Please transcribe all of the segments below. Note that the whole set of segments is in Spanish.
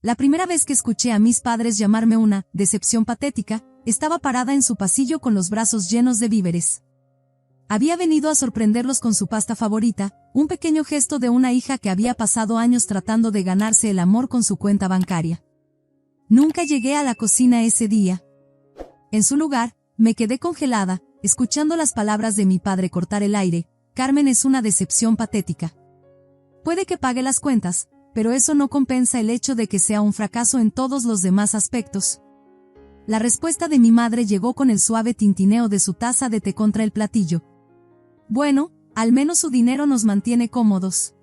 La primera vez que escuché a mis padres llamarme una decepción patética, estaba parada en su pasillo con los brazos llenos de víveres. Había venido a sorprenderlos con su pasta favorita, un pequeño gesto de una hija que había pasado años tratando de ganarse el amor con su cuenta bancaria. Nunca llegué a la cocina ese día. En su lugar, me quedé congelada, escuchando las palabras de mi padre cortar el aire. Carmen es una decepción patética. Puede que pague las cuentas, pero eso no compensa el hecho de que sea un fracaso en todos los demás aspectos. La respuesta de mi madre llegó con el suave tintineo de su taza de té contra el platillo. Bueno, al menos su dinero nos mantiene cómodos.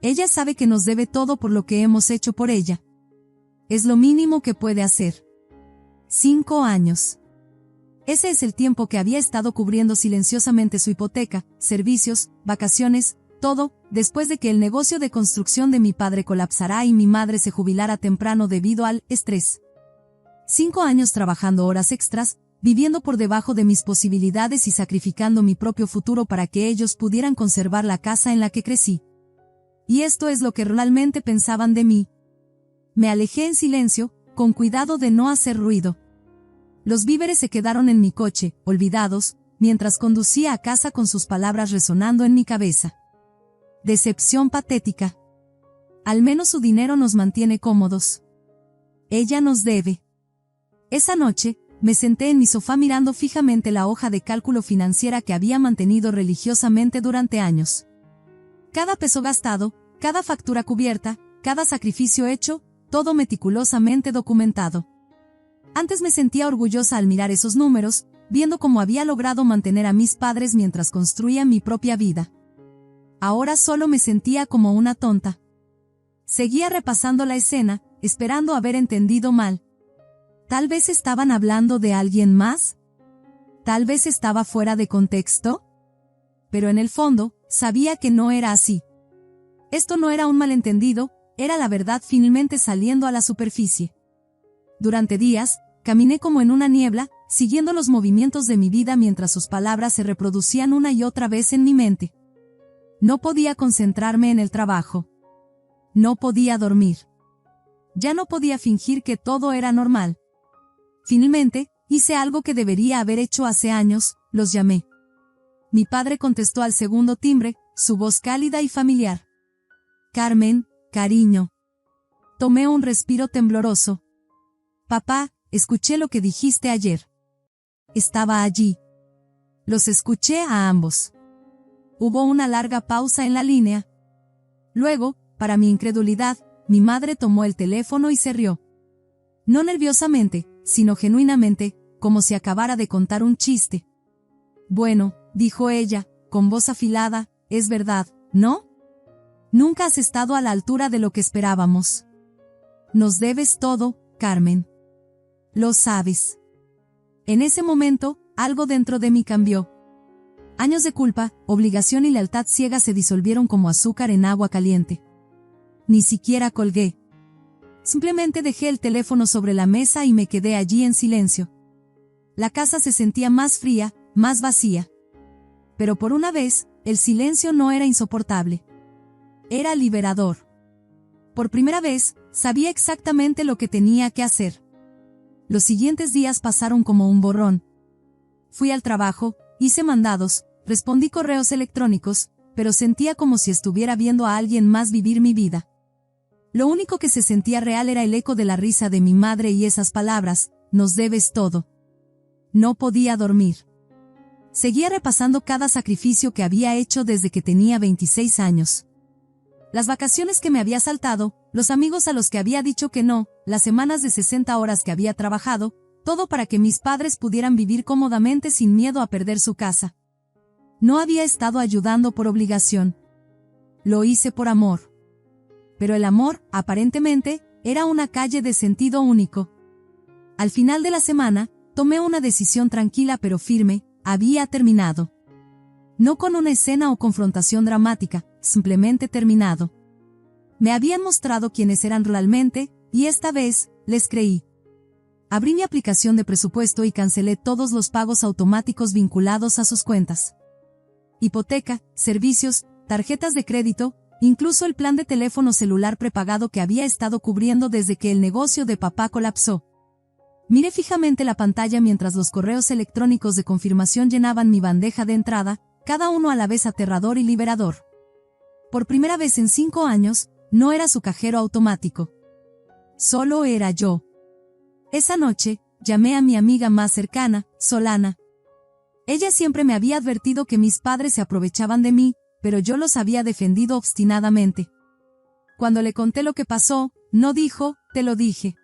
Ella sabe que nos debe todo por lo que hemos hecho por ella. Es lo mínimo que puede hacer. 5 años. Ese es el tiempo que había estado cubriendo silenciosamente su hipoteca, servicios, vacaciones, todo, después de que el negocio de construcción de mi padre colapsara y mi madre se jubilara temprano debido al estrés. 5 años trabajando horas extras, viviendo por debajo de mis posibilidades y sacrificando mi propio futuro para que ellos pudieran conservar la casa en la que crecí. Y esto es lo que realmente pensaban de mí. Me alejé en silencio, con cuidado de no hacer ruido. Los víveres se quedaron en mi coche, olvidados, mientras conducía a casa con sus palabras resonando en mi cabeza. Decepción patética. Al menos su dinero nos mantiene cómodos. Ella nos debe. Esa noche, me senté en mi sofá mirando fijamente la hoja de cálculo financiera que había mantenido religiosamente durante años. Cada peso gastado, cada factura cubierta, cada sacrificio hecho, todo meticulosamente documentado. Antes me sentía orgullosa al mirar esos números, viendo cómo había logrado mantener a mis padres mientras construía mi propia vida. Ahora solo me sentía como una tonta. Seguía repasando la escena, esperando haber entendido mal. ¿Tal vez estaban hablando de alguien más? ¿Tal vez estaba fuera de contexto? Pero en el fondo, sabía que no era así. Esto no era un malentendido, era la verdad finalmente saliendo a la superficie. Durante días, caminé como en una niebla, siguiendo los movimientos de mi vida mientras sus palabras se reproducían una y otra vez en mi mente. No podía concentrarme en el trabajo. No podía dormir. Ya no podía fingir que todo era normal. Finalmente, hice algo que debería haber hecho hace años, los llamé. Mi padre contestó al segundo timbre, su voz cálida y familiar. Carmen, cariño. Tomé un respiro tembloroso. Papá, escuché lo que dijiste ayer. Estaba allí. Los escuché a ambos. Hubo una larga pausa en la línea. Luego, para mi incredulidad, mi madre tomó el teléfono y se rió. No nerviosamente, sino genuinamente, como si acabara de contar un chiste. Bueno, dijo ella, con voz afilada, es verdad, ¿no? Nunca has estado a la altura de lo que esperábamos. Nos debes todo, Carmen. Lo sabes. En ese momento, algo dentro de mí cambió. Años de culpa, obligación y lealtad ciega se disolvieron como azúcar en agua caliente. Ni siquiera colgué. Simplemente dejé el teléfono sobre la mesa y me quedé allí en silencio. La casa se sentía más fría, más vacía. Pero por una vez, el silencio no era insoportable. Era liberador. Por primera vez, sabía exactamente lo que tenía que hacer. Los siguientes días pasaron como un borrón. Fui al trabajo, hice mandados, respondí correos electrónicos, pero sentía como si estuviera viendo a alguien más vivir mi vida. Lo único que se sentía real era el eco de la risa de mi madre y esas palabras, nos debes todo. No podía dormir. Seguía repasando cada sacrificio que había hecho desde que tenía 26 años. Las vacaciones que me había saltado, los amigos a los que había dicho que no, las semanas de 60 horas que había trabajado, todo para que mis padres pudieran vivir cómodamente sin miedo a perder su casa. No había estado ayudando por obligación. Lo hice por amor. Pero el amor, aparentemente, era una calle de sentido único. Al final de la semana, tomé una decisión tranquila pero firme, había terminado. No con una escena o confrontación dramática, simplemente terminado. Me habían mostrado quiénes eran realmente, y esta vez, les creí. Abrí mi aplicación de presupuesto y cancelé todos los pagos automáticos vinculados a sus cuentas. Hipoteca, servicios, tarjetas de crédito, incluso el plan de teléfono celular prepagado que había estado cubriendo desde que el negocio de papá colapsó. Miré fijamente la pantalla mientras los correos electrónicos de confirmación llenaban mi bandeja de entrada, cada uno a la vez aterrador y liberador. Por primera vez en 5 años, no era su cajero automático. Solo era yo. Esa noche, llamé a mi amiga más cercana, Solana. Ella siempre me había advertido que mis padres se aprovechaban de mí, pero yo los había defendido obstinadamente. Cuando le conté lo que pasó, no dijo, te lo dije.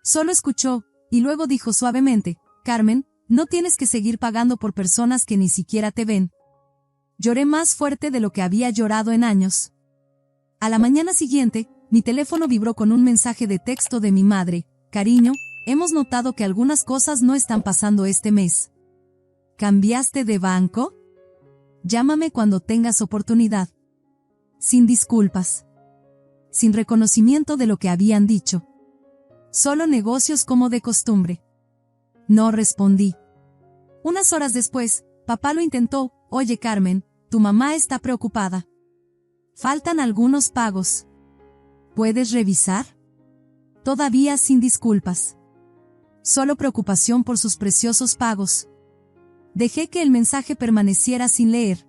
Solo escuchó, y luego dijo suavemente, Carmen, no tienes que seguir pagando por personas que ni siquiera te ven. Lloré más fuerte de lo que había llorado en años. A la mañana siguiente, mi teléfono vibró con un mensaje de texto de mi madre, cariño, hemos notado que algunas cosas no están pasando este mes. ¿Cambiaste de banco? Llámame cuando tengas oportunidad. Sin disculpas. Sin reconocimiento de lo que habían dicho. Solo negocios como de costumbre. No respondí. Unas horas después, papá lo intentó, oye Carmen, tu mamá está preocupada. Faltan algunos pagos. ¿Puedes revisar? Todavía sin disculpas. Solo preocupación por sus preciosos pagos. Dejé que el mensaje permaneciera sin leer.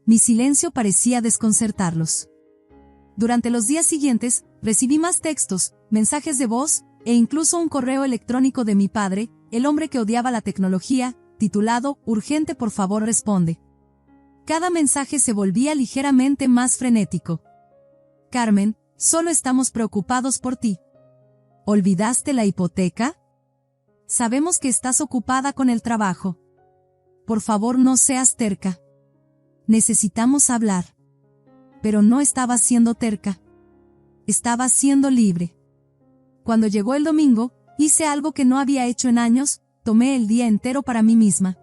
Mi silencio parecía desconcertarlos. Durante los días siguientes, recibí más textos, mensajes de voz, e incluso un correo electrónico de mi padre, el hombre que odiaba la tecnología, titulado, Urgente por favor responde. Cada mensaje se volvía ligeramente más frenético. Carmen, solo estamos preocupados por ti. ¿Olvidaste la hipoteca? Sabemos que estás ocupada con el trabajo. Por favor no seas terca. Necesitamos hablar. Pero no estaba siendo terca. Estaba siendo libre. Cuando llegó el domingo, hice algo que no había hecho en años, tomé el día entero para mí misma.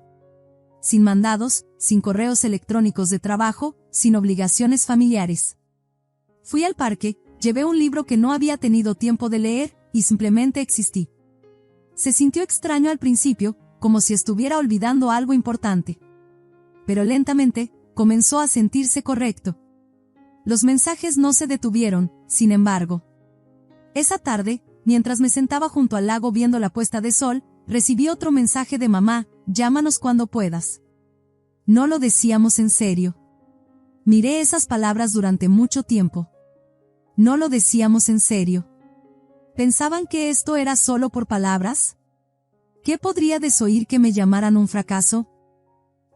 Sin mandados, sin correos electrónicos de trabajo, sin obligaciones familiares. Fui al parque, llevé un libro que no había tenido tiempo de leer, y simplemente existí. Se sintió extraño al principio, como si estuviera olvidando algo importante. Pero lentamente, comenzó a sentirse correcto. Los mensajes no se detuvieron, sin embargo. Esa tarde, mientras me sentaba junto al lago viendo la puesta de sol, recibí otro mensaje de mamá, llámanos cuando puedas. No lo decíamos en serio. Miré esas palabras durante mucho tiempo. No lo decíamos en serio. ¿Pensaban que esto era solo por palabras? ¿Qué podría desoír que me llamaran un fracaso?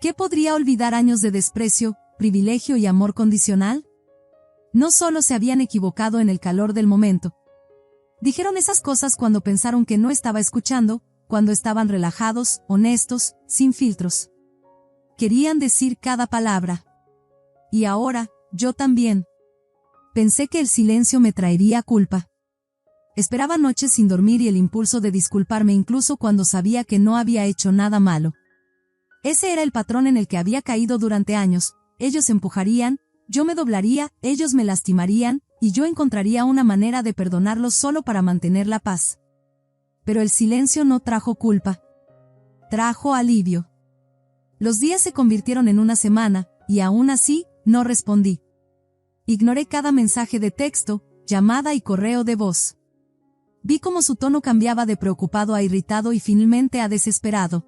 ¿Qué podría olvidar años de desprecio, privilegio y amor condicional? No solo se habían equivocado en el calor del momento. Dijeron esas cosas cuando pensaron que no estaba escuchando, cuando estaban relajados, honestos, sin filtros. Querían decir cada palabra. Y ahora, yo también. Pensé que el silencio me traería culpa. Esperaba noches sin dormir y el impulso de disculparme incluso cuando sabía que no había hecho nada malo. Ese era el patrón en el que había caído durante años. Ellos empujarían, yo me doblaría, ellos me lastimarían, y yo encontraría una manera de perdonarlos solo para mantener la paz. Pero el silencio no trajo culpa. Trajo alivio. Los días se convirtieron en una semana, y aún así, no respondí. Ignoré cada mensaje de texto, llamada y correo de voz. Vi cómo su tono cambiaba de preocupado a irritado y finalmente a desesperado.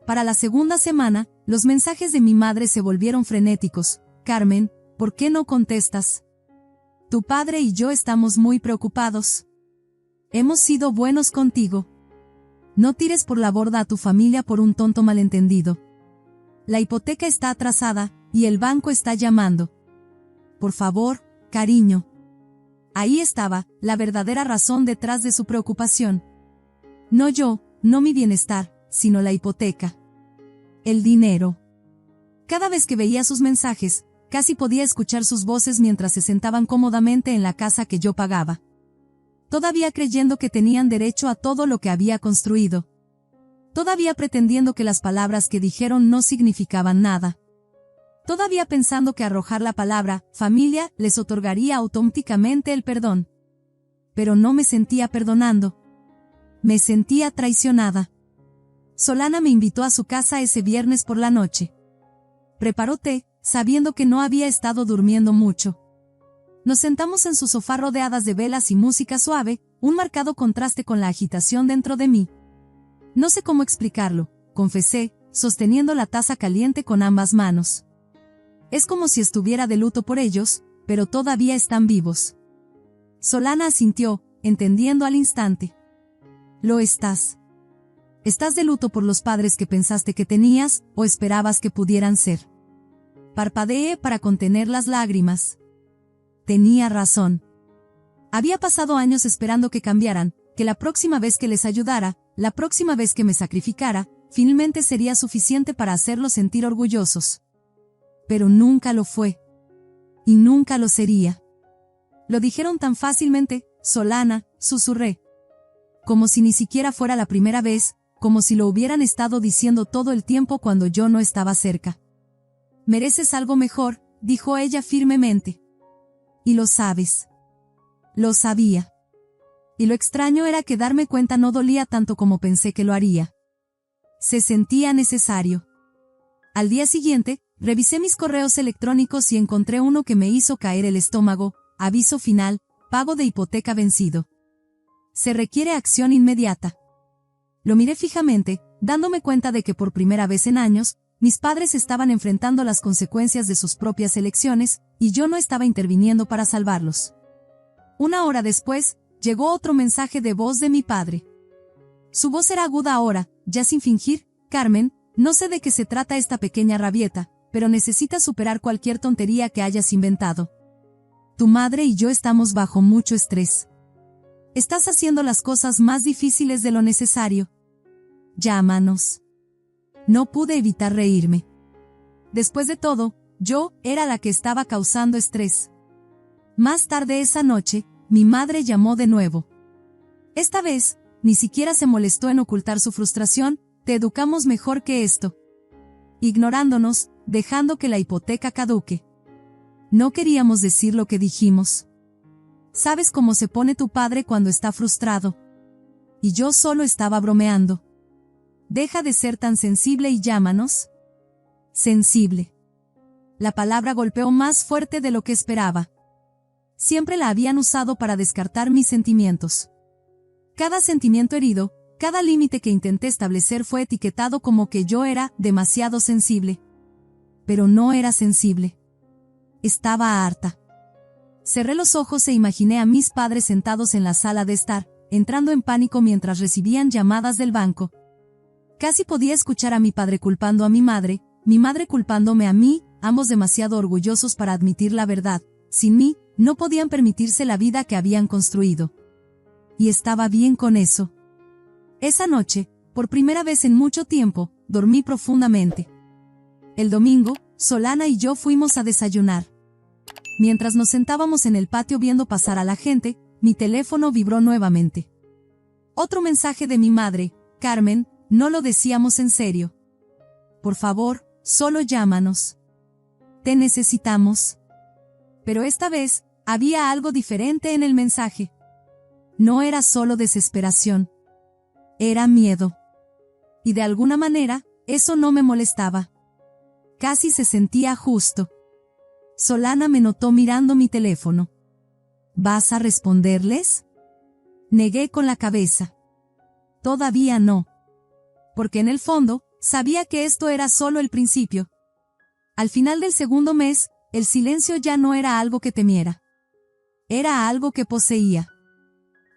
Para la segunda semana, los mensajes de mi madre se volvieron frenéticos. Carmen, ¿por qué no contestas? Tu padre y yo estamos muy preocupados. Hemos sido buenos contigo. No tires por la borda a tu familia por un tonto malentendido. La hipoteca está atrasada, y el banco está llamando. Por favor, cariño. Ahí estaba, la verdadera razón detrás de su preocupación. No yo, no mi bienestar, sino la hipoteca. El dinero. Cada vez que veía sus mensajes, casi podía escuchar sus voces mientras se sentaban cómodamente en la casa que yo pagaba. Todavía creyendo que tenían derecho a todo lo que había construido. Todavía pretendiendo que las palabras que dijeron no significaban nada. Todavía pensando que arrojar la palabra familia les otorgaría automáticamente el perdón. Pero no me sentía perdonando. Me sentía traicionada. Solana me invitó a su casa ese viernes por la noche. Preparó té, sabiendo que no había estado durmiendo mucho. Nos sentamos en su sofá rodeadas de velas y música suave, un marcado contraste con la agitación dentro de mí. No sé cómo explicarlo, confesé, sosteniendo la taza caliente con ambas manos. Es como si estuviera de luto por ellos, pero todavía están vivos. Solana asintió, entendiendo al instante. Lo estás. ¿Estás de luto por los padres que pensaste que tenías, o esperabas que pudieran ser? Parpadeé para contener las lágrimas. Tenía razón. Había pasado años esperando que cambiaran, que la próxima vez que les ayudara, la próxima vez que me sacrificara, finalmente sería suficiente para hacerlos sentir orgullosos. Pero nunca lo fue. Y nunca lo sería. Lo dijeron tan fácilmente, Solana, susurré. Como si ni siquiera fuera la primera vez, como si lo hubieran estado diciendo todo el tiempo cuando yo no estaba cerca. Mereces algo mejor, dijo ella firmemente. Y lo sabes. Lo sabía. Y lo extraño era que darme cuenta no dolía tanto como pensé que lo haría. Se sentía necesario. Al día siguiente, revisé mis correos electrónicos y encontré uno que me hizo caer el estómago: aviso final, pago de hipoteca vencido. Se requiere acción inmediata. Lo miré fijamente, dándome cuenta de que por primera vez en años, mis padres estaban enfrentando las consecuencias de sus propias elecciones, y yo no estaba interviniendo para salvarlos. Una hora después, llegó otro mensaje de voz de mi padre. Su voz era aguda ahora, ya sin fingir: Carmen, no sé de qué se trata esta pequeña rabieta, pero necesitas superar cualquier tontería que hayas inventado. Tu madre y yo estamos bajo mucho estrés. Estás haciendo las cosas más difíciles de lo necesario. Llámanos. No pude evitar reírme. Después de todo, yo era la que estaba causando estrés. Más tarde esa noche, mi madre llamó de nuevo. Esta vez, ni siquiera se molestó en ocultar su frustración: te educamos mejor que esto. Ignorándonos, dejando que la hipoteca caduque. No queríamos decir lo que dijimos. ¿Sabes cómo se pone tu padre cuando está frustrado? Y yo solo estaba bromeando. Deja de ser tan sensible y llámanos. Sensible. La palabra golpeó más fuerte de lo que esperaba. Siempre la habían usado para descartar mis sentimientos. Cada sentimiento herido, cada límite que intenté establecer fue etiquetado como que yo era demasiado sensible. Pero no era sensible. Estaba harta. Cerré los ojos e imaginé a mis padres sentados en la sala de estar, entrando en pánico mientras recibían llamadas del banco. Casi podía escuchar a mi padre culpando a mi madre culpándome a mí, ambos demasiado orgullosos para admitir la verdad. Sin mí, no podían permitirse la vida que habían construido. Y estaba bien con eso. Esa noche, por primera vez en mucho tiempo, dormí profundamente. El domingo, Solana y yo fuimos a desayunar. Mientras nos sentábamos en el patio viendo pasar a la gente, mi teléfono vibró nuevamente. Otro mensaje de mi madre: Carmen, no lo decíamos en serio. Por favor, solo llámanos. Te necesitamos. Pero esta vez, había algo diferente en el mensaje. No era solo desesperación. Era miedo. Y de alguna manera, eso no me molestaba. Casi se sentía justo. Solana me notó mirando mi teléfono. ¿Vas a responderles? Negué con la cabeza. Todavía no. Porque en el fondo, sabía que esto era solo el principio. Al final del segundo mes, el silencio ya no era algo que temiera. Era algo que poseía.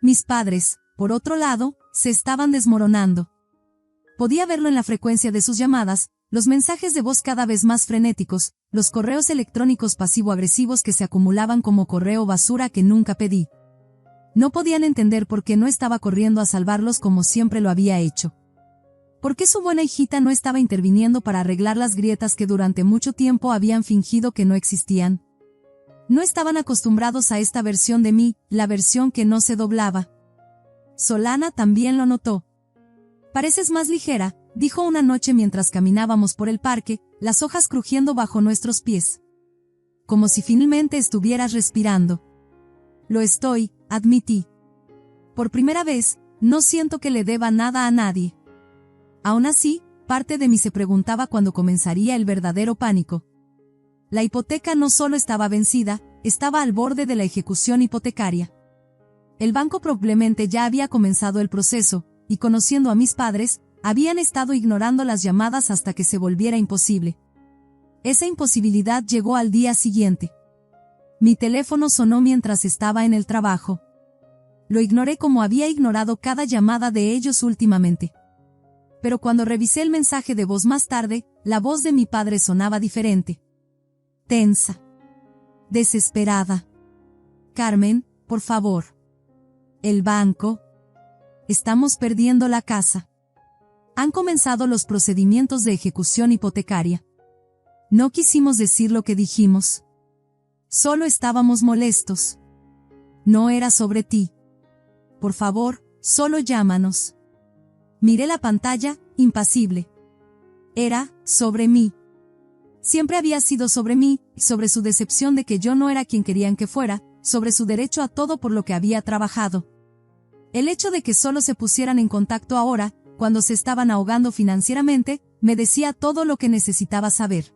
Mis padres, por otro lado, se estaban desmoronando. Podía verlo en la frecuencia de sus llamadas, los mensajes de voz cada vez más frenéticos, los correos electrónicos pasivo-agresivos que se acumulaban como correo basura que nunca pedí. No podían entender por qué no estaba corriendo a salvarlos como siempre lo había hecho. ¿Por qué su buena hijita no estaba interviniendo para arreglar las grietas que durante mucho tiempo habían fingido que no existían? No estaban acostumbrados a esta versión de mí, la versión que no se doblaba. Solana también lo notó. Pareces más ligera, dijo una noche mientras caminábamos por el parque, las hojas crujiendo bajo nuestros pies. Como si finalmente estuvieras respirando. Lo estoy, admití. Por primera vez, no siento que le deba nada a nadie. Aún así, parte de mí se preguntaba cuándo comenzaría el verdadero pánico. la hipoteca no solo estaba vencida, estaba al borde de la ejecución hipotecaria. El banco probablemente ya había comenzado el proceso, y conociendo a mis padres, habían estado ignorando las llamadas hasta que se volviera imposible. Esa imposibilidad llegó al día siguiente. Mi teléfono sonó mientras estaba en el trabajo. Lo ignoré como había ignorado cada llamada de ellos últimamente. Pero cuando revisé el mensaje de voz más tarde, la voz de mi padre sonaba diferente. Tensa. Desesperada. Carmen, por favor. El banco. Estamos perdiendo la casa. Han comenzado los procedimientos de ejecución hipotecaria. No quisimos decir lo que dijimos. Solo estábamos molestos. No era sobre ti. Por favor, solo llámanos. Miré la pantalla, impasible. Era sobre mí. Siempre había sido sobre mí, sobre su decepción de que yo no era quien querían que fuera, sobre su derecho a todo por lo que había trabajado. El hecho de que solo se pusieran en contacto ahora, cuando se estaban ahogando financieramente, me decía todo lo que necesitaba saber.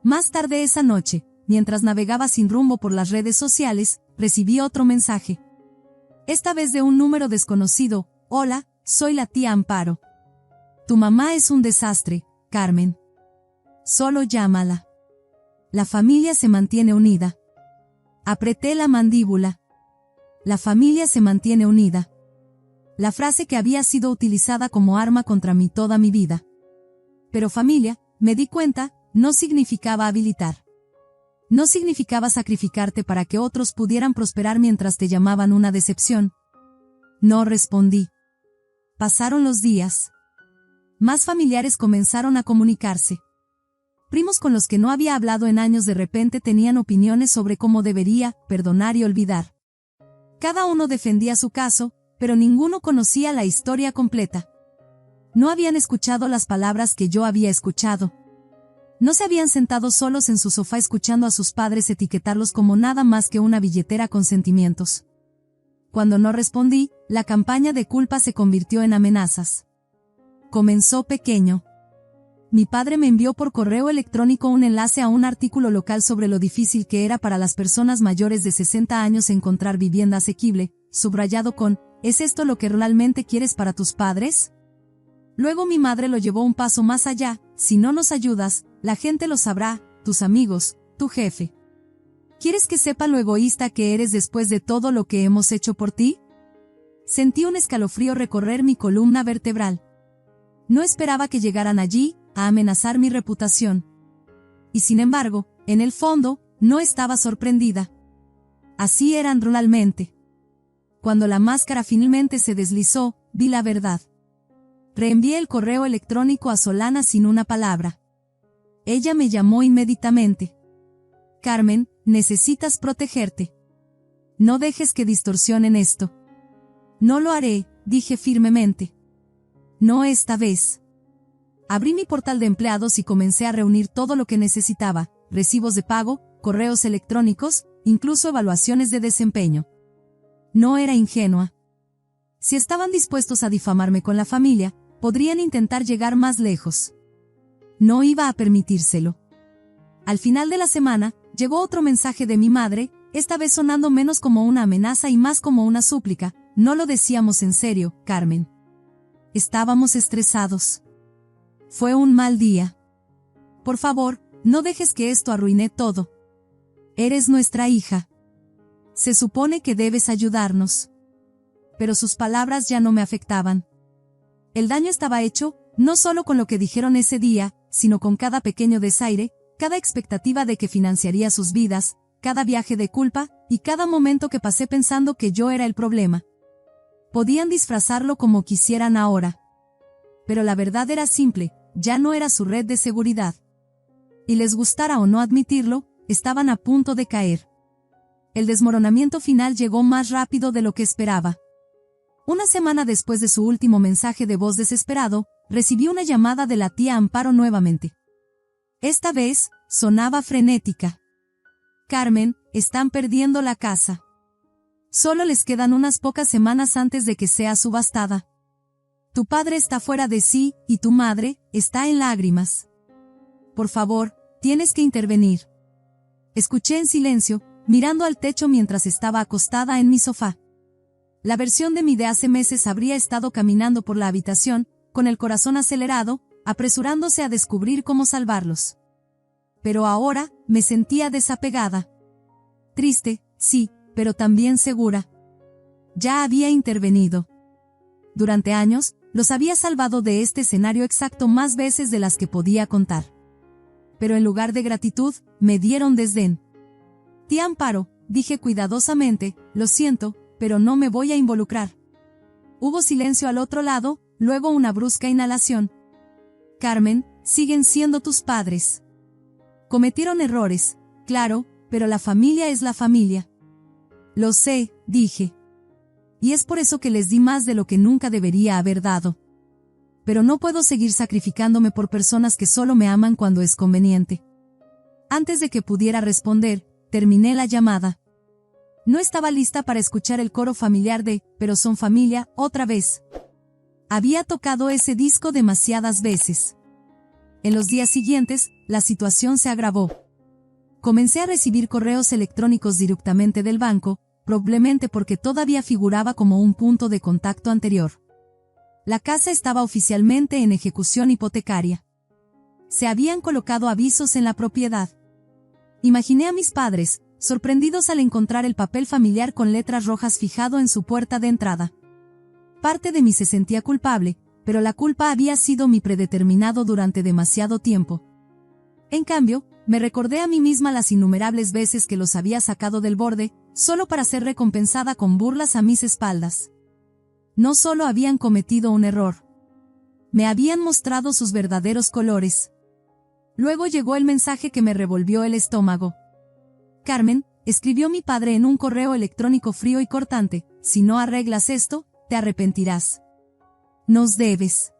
Más tarde esa noche, mientras navegaba sin rumbo por las redes sociales, recibí otro mensaje. Esta vez de un número desconocido. Hola, soy la tía Amparo. Tu mamá es un desastre, Carmen. Solo llámala. La familia se mantiene unida. Apreté la mandíbula. La familia se mantiene unida. La frase que había sido utilizada como arma contra mí toda mi vida. Pero familia, me di cuenta, no significaba habilitar. No significaba sacrificarte para que otros pudieran prosperar mientras te llamaban una decepción. No respondí. Pasaron los días. Más familiares comenzaron a comunicarse. Primos con los que no había hablado en años de repente tenían opiniones sobre cómo debería perdonar y olvidar. Cada uno defendía su caso, pero ninguno conocía la historia completa. No habían escuchado las palabras que yo había escuchado. No se habían sentado solos en su sofá escuchando a sus padres etiquetarlos como nada más que una billetera con sentimientos. Cuando no respondí, la campaña de culpa se convirtió en amenazas. Comenzó pequeño. Mi padre me envió por correo electrónico un enlace a un artículo local sobre lo difícil que era para las personas mayores de 60 años encontrar vivienda asequible, subrayado con, ¿es esto lo que realmente quieres para tus padres? Luego mi madre lo llevó un paso más allá, si no nos ayudas, la gente lo sabrá, tus amigos, tu jefe. ¿Quieres que sepan lo egoísta que eres después de todo lo que hemos hecho por ti? Sentí un escalofrío recorrer mi columna vertebral. No esperaba que llegaran allí, a amenazar mi reputación. Y sin embargo, en el fondo, no estaba sorprendida. Así eran realmente. Cuando la máscara finalmente se deslizó, vi la verdad. Reenvié el correo electrónico a Solana sin una palabra. Ella me llamó inmediatamente. Carmen, necesitas protegerte. No dejes que distorsionen esto. No lo haré, dije firmemente. No esta vez. Abrí mi portal de empleados y comencé a reunir todo lo que necesitaba, recibos de pago, correos electrónicos, incluso evaluaciones de desempeño. No era ingenua. Si estaban dispuestos a difamarme con la familia, podrían intentar llegar más lejos. No iba a permitírselo. Al final de la semana, llegó otro mensaje de mi madre, esta vez sonando menos como una amenaza y más como una súplica. No lo decíamos en serio, Carmen. Estábamos estresados. Fue un mal día. Por favor, no dejes que esto arruine todo. Eres nuestra hija. Se supone que debes ayudarnos. Pero sus palabras ya no me afectaban. El daño estaba hecho, no solo con lo que dijeron ese día, sino con cada pequeño desaire, cada expectativa de que financiaría sus vidas, cada viaje de culpa, y cada momento que pasé pensando que yo era el problema. Podían disfrazarlo como quisieran ahora. Pero la verdad era simple, ya no era su red de seguridad. Y les gustara o no admitirlo, estaban a punto de caer. El desmoronamiento final llegó más rápido de lo que esperaba. Una semana después de su último mensaje de voz desesperado, recibí una llamada de la tía Amparo nuevamente. Esta vez, sonaba frenética. Carmen, están perdiendo la casa. Solo les quedan unas pocas semanas antes de que sea subastada. Tu padre está fuera de sí, y tu madre, está en lágrimas. Por favor, tienes que intervenir. Escuché en silencio, mirando al techo mientras estaba acostada en mi sofá. La versión de mí de hace meses habría estado caminando por la habitación, con el corazón acelerado, apresurándose a descubrir cómo salvarlos. Pero ahora, me sentía desapegada. Triste, sí, pero también segura. Ya había intervenido. Durante años, los había salvado de este escenario exacto más veces de las que podía contar. Pero en lugar de gratitud, me dieron desdén. Tía Amparo, dije cuidadosamente, lo siento, pero no me voy a involucrar. Hubo silencio al otro lado, luego una brusca inhalación. Carmen, siguen siendo tus padres. Cometieron errores, claro, pero la familia es la familia. Lo sé, dije. Y es por eso que les di más de lo que nunca debería haber dado. Pero no puedo seguir sacrificándome por personas que solo me aman cuando es conveniente. Antes de que pudiera responder, terminé la llamada. No estaba lista para escuchar el coro familiar de "Pero son familia", otra vez. Había tocado ese disco demasiadas veces. En los días siguientes, la situación se agravó. Comencé a recibir correos electrónicos directamente del banco, probablemente porque todavía figuraba como un punto de contacto anterior. La casa estaba oficialmente en ejecución hipotecaria. Se habían colocado avisos en la propiedad. Imaginé a mis padres, sorprendidos al encontrar el papel familiar con letras rojas fijado en su puerta de entrada. Parte de mí se sentía culpable, pero la culpa había sido mi predeterminado durante demasiado tiempo. En cambio, me recordé a mí misma las innumerables veces que los había sacado del borde, solo para ser recompensada con burlas a mis espaldas. No solo habían cometido un error. Me habían mostrado sus verdaderos colores. Luego llegó el mensaje que me revolvió el estómago. Carmen, escribió mi padre en un correo electrónico frío y cortante, si no arreglas esto, te arrepentirás. Nos debes.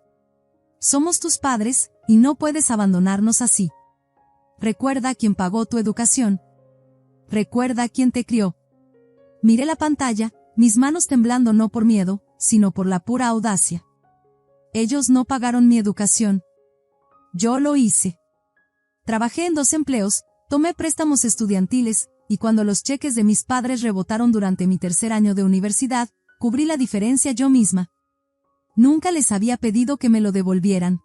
Somos tus padres, y no puedes abandonarnos así. Recuerda quién pagó tu educación. Recuerda quién te crió. Miré la pantalla, mis manos temblando no por miedo, sino por la pura audacia. Ellos no pagaron mi educación. Yo lo hice. Trabajé en 2 empleos, tomé préstamos estudiantiles, y cuando los cheques de mis padres rebotaron durante mi 3er año de universidad, cubrí la diferencia yo misma. Nunca les había pedido que me lo devolvieran.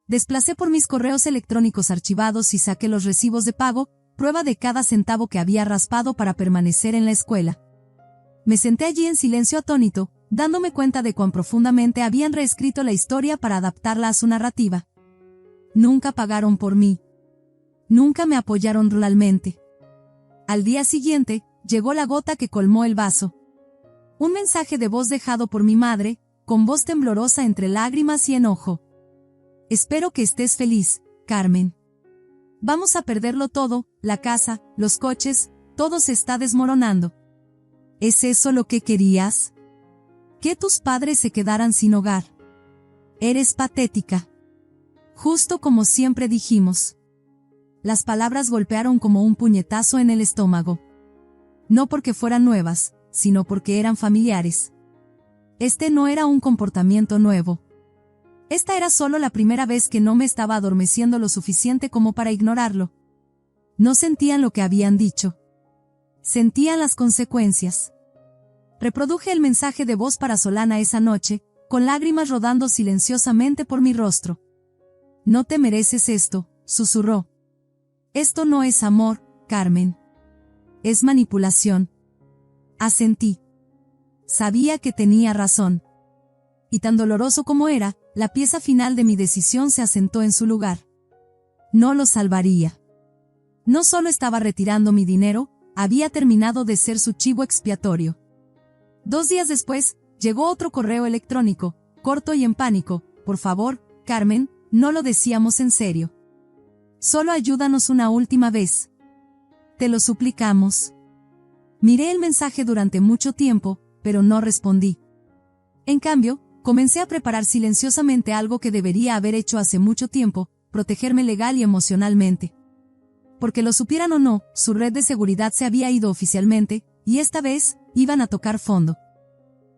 Desplacé por mis correos electrónicos archivados y saqué los recibos de pago, prueba de cada centavo que había raspado para permanecer en la escuela. Me senté allí en silencio atónito, dándome cuenta de cuán profundamente habían reescrito la historia para adaptarla a su narrativa. Nunca pagaron por mí. Nunca me apoyaron realmente. Al día siguiente, llegó la gota que colmó el vaso. Un mensaje de voz dejado por mi madre, con voz temblorosa entre lágrimas y enojo. Espero que estés feliz, Carmen. Vamos a perderlo todo, la casa, los coches, todo se está desmoronando. ¿Es eso lo que querías? Que tus padres se quedaran sin hogar. Eres patética. Justo como siempre dijimos. Las palabras golpearon como un puñetazo en el estómago. No porque fueran nuevas, sino porque eran familiares. Este no era un comportamiento nuevo. Esta era solo la primera vez que no me estaba adormeciendo lo suficiente como para ignorarlo. No sentían lo que habían dicho. Sentían las consecuencias. Reproduje el mensaje de voz para Solana esa noche, con lágrimas rodando silenciosamente por mi rostro. No te mereces esto, susurró. Esto no es amor, Carmen. Es manipulación. Asentí. Sabía que tenía razón. Y tan doloroso como era, la pieza final de mi decisión se asentó en su lugar. No lo salvaría. No solo estaba retirando mi dinero, había terminado de ser su chivo expiatorio. 2 días después, llegó otro correo electrónico, corto y en pánico. Por favor, Carmen, no lo decíamos en serio. Solo ayúdanos una última vez. Te lo suplicamos. Miré el mensaje durante mucho tiempo, pero no respondí. En cambio, comencé a preparar silenciosamente algo que debería haber hecho hace mucho tiempo, protegerme legal y emocionalmente. Porque lo supieran o no, su red de seguridad se había ido oficialmente, y esta vez, iban a tocar fondo.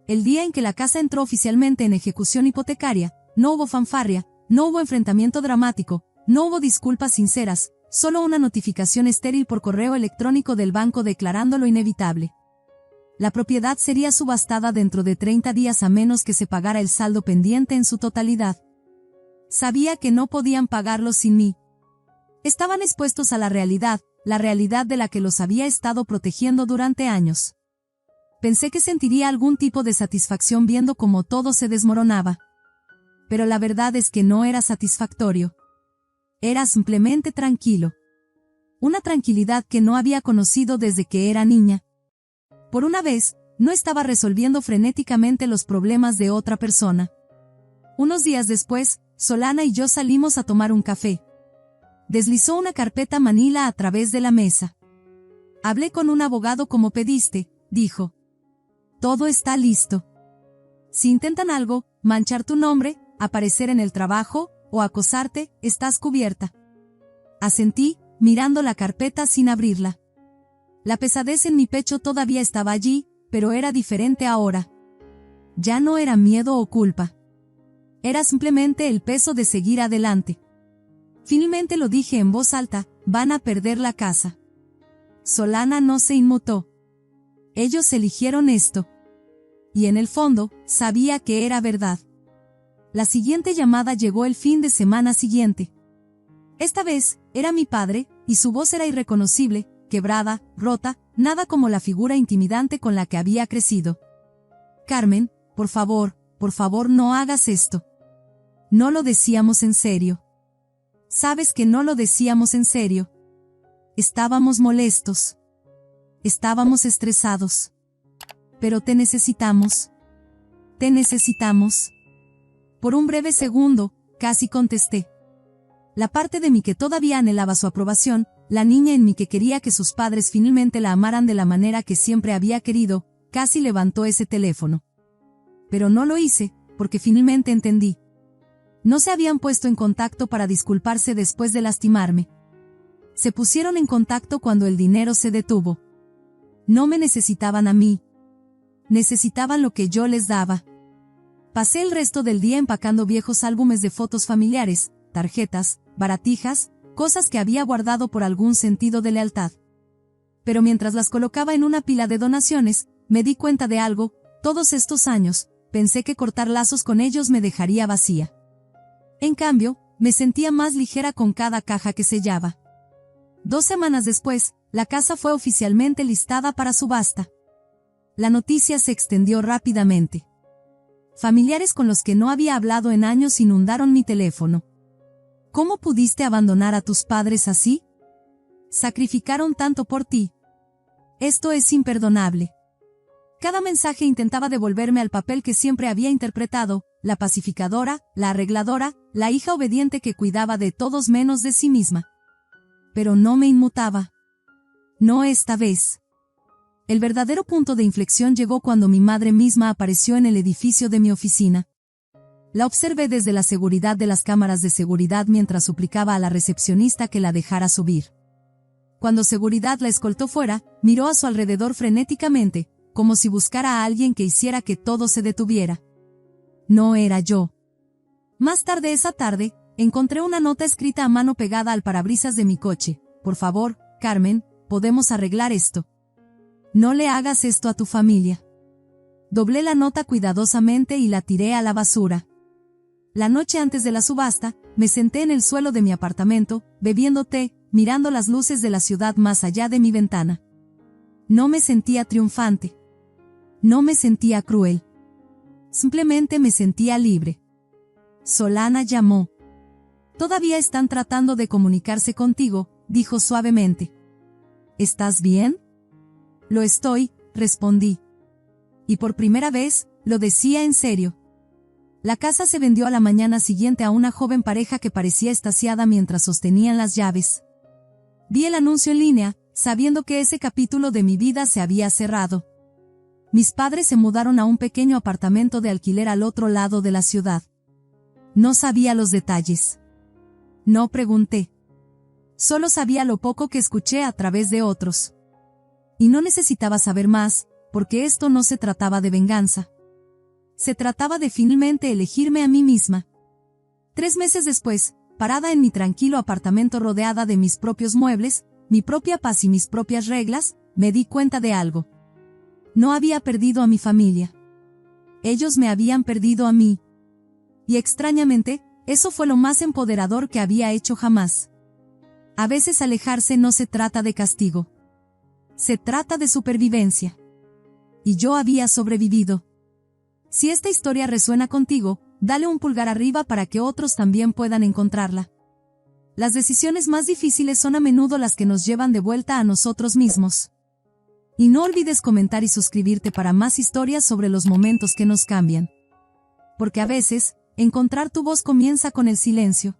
El día en que la casa entró oficialmente en ejecución hipotecaria, no hubo fanfarria, no hubo enfrentamiento dramático, no hubo disculpas sinceras, solo una notificación estéril por correo electrónico del banco declarando lo inevitable. La propiedad sería subastada dentro de 30 días a menos que se pagara el saldo pendiente en su totalidad. Sabía que no podían pagarlo sin mí. Estaban expuestos a la realidad de la que los había estado protegiendo durante años. Pensé que sentiría algún tipo de satisfacción viendo cómo todo se desmoronaba. Pero la verdad es que no era satisfactorio. Era simplemente tranquilo. Una tranquilidad que no había conocido desde que era niña. Por una vez, no estaba resolviendo frenéticamente los problemas de otra persona. Unos días después, Solana y yo salimos a tomar un café. Deslizó una carpeta manila a través de la mesa. Hablé con un abogado como pediste, dijo. Todo está listo. Si intentan algo, manchar tu nombre, aparecer en el trabajo, o acosarte, estás cubierta. Asentí, mirando la carpeta sin abrirla. La pesadez en mi pecho todavía estaba allí, pero era diferente ahora. Ya no era miedo o culpa. Era simplemente el peso de seguir adelante. Finalmente lo dije en voz alta, van a perder la casa. Solana no se inmutó. Ellos eligieron esto. Y en el fondo, sabía que era verdad. La siguiente llamada llegó el fin de semana siguiente. Esta vez, era mi padre, y su voz era irreconocible, quebrada, rota, nada como la figura intimidante con la que había crecido. Carmen, por favor no hagas esto. No lo decíamos en serio. Sabes que no lo decíamos en serio. Estábamos molestos. Estábamos estresados. Pero te necesitamos. Te necesitamos. Por un breve segundo, casi contesté. La parte de mí que todavía anhelaba su aprobación, la niña en mí que quería que sus padres finalmente la amaran de la manera que siempre había querido, casi levantó ese teléfono. Pero no lo hice, porque finalmente entendí. No se habían puesto en contacto para disculparse después de lastimarme. Se pusieron en contacto cuando el dinero se detuvo. No me necesitaban a mí. Necesitaban lo que yo les daba. Pasé el resto del día empacando viejos álbumes de fotos familiares, tarjetas, baratijas, cosas que había guardado por algún sentido de lealtad. Pero mientras las colocaba en una pila de donaciones, me di cuenta de algo. Todos estos años, pensé que cortar lazos con ellos me dejaría vacía. En cambio, me sentía más ligera con cada caja que sellaba. 2 semanas después, la casa fue oficialmente listada para subasta. La noticia se extendió rápidamente. Familiares con los que no había hablado en años inundaron mi teléfono. ¿Cómo pudiste abandonar a tus padres así? Sacrificaron tanto por ti. Esto es imperdonable. Cada mensaje intentaba devolverme al papel que siempre había interpretado, la pacificadora, la arregladora, la hija obediente que cuidaba de todos menos de sí misma. Pero no me inmutaba. No esta vez. El verdadero punto de inflexión llegó cuando mi madre misma apareció en el edificio de mi oficina. La observé desde la seguridad de las cámaras de seguridad mientras suplicaba a la recepcionista que la dejara subir. Cuando seguridad la escoltó fuera, miró a su alrededor frenéticamente, como si buscara a alguien que hiciera que todo se detuviera. No era yo. Más tarde esa tarde, encontré una nota escrita a mano pegada al parabrisas de mi coche. Por favor, Carmen, podemos arreglar esto. No le hagas esto a tu familia. Doblé la nota cuidadosamente y la tiré a la basura. La noche antes de la subasta, me senté en el suelo de mi apartamento, bebiendo té, mirando las luces de la ciudad más allá de mi ventana. No me sentía triunfante. No me sentía cruel. Simplemente me sentía libre. Solana llamó. «Todavía están tratando de comunicarse contigo», dijo suavemente. «¿Estás bien?» «Lo estoy», respondí. Y por primera vez, lo decía en serio. La casa se vendió a la mañana siguiente a una joven pareja que parecía extasiada mientras sostenían las llaves. Vi el anuncio en línea, sabiendo que ese capítulo de mi vida se había cerrado. Mis padres se mudaron a un pequeño apartamento de alquiler al otro lado de la ciudad. No sabía los detalles. No pregunté. Solo sabía lo poco que escuché a través de otros. Y no necesitaba saber más, porque esto no se trataba de venganza. Se trataba de finalmente elegirme a mí misma. 3 meses después, parada en mi tranquilo apartamento rodeada de mis propios muebles, mi propia paz y mis propias reglas, me di cuenta de algo. No había perdido a mi familia. Ellos me habían perdido a mí. Y extrañamente, eso fue lo más empoderador que había hecho jamás. A veces alejarse no se trata de castigo. Se trata de supervivencia. Y yo había sobrevivido. Si esta historia resuena contigo, dale un pulgar arriba para que otros también puedan encontrarla. Las decisiones más difíciles son a menudo las que nos llevan de vuelta a nosotros mismos. Y no olvides comentar y suscribirte para más historias sobre los momentos que nos cambian. Porque a veces, encontrar tu voz comienza con el silencio.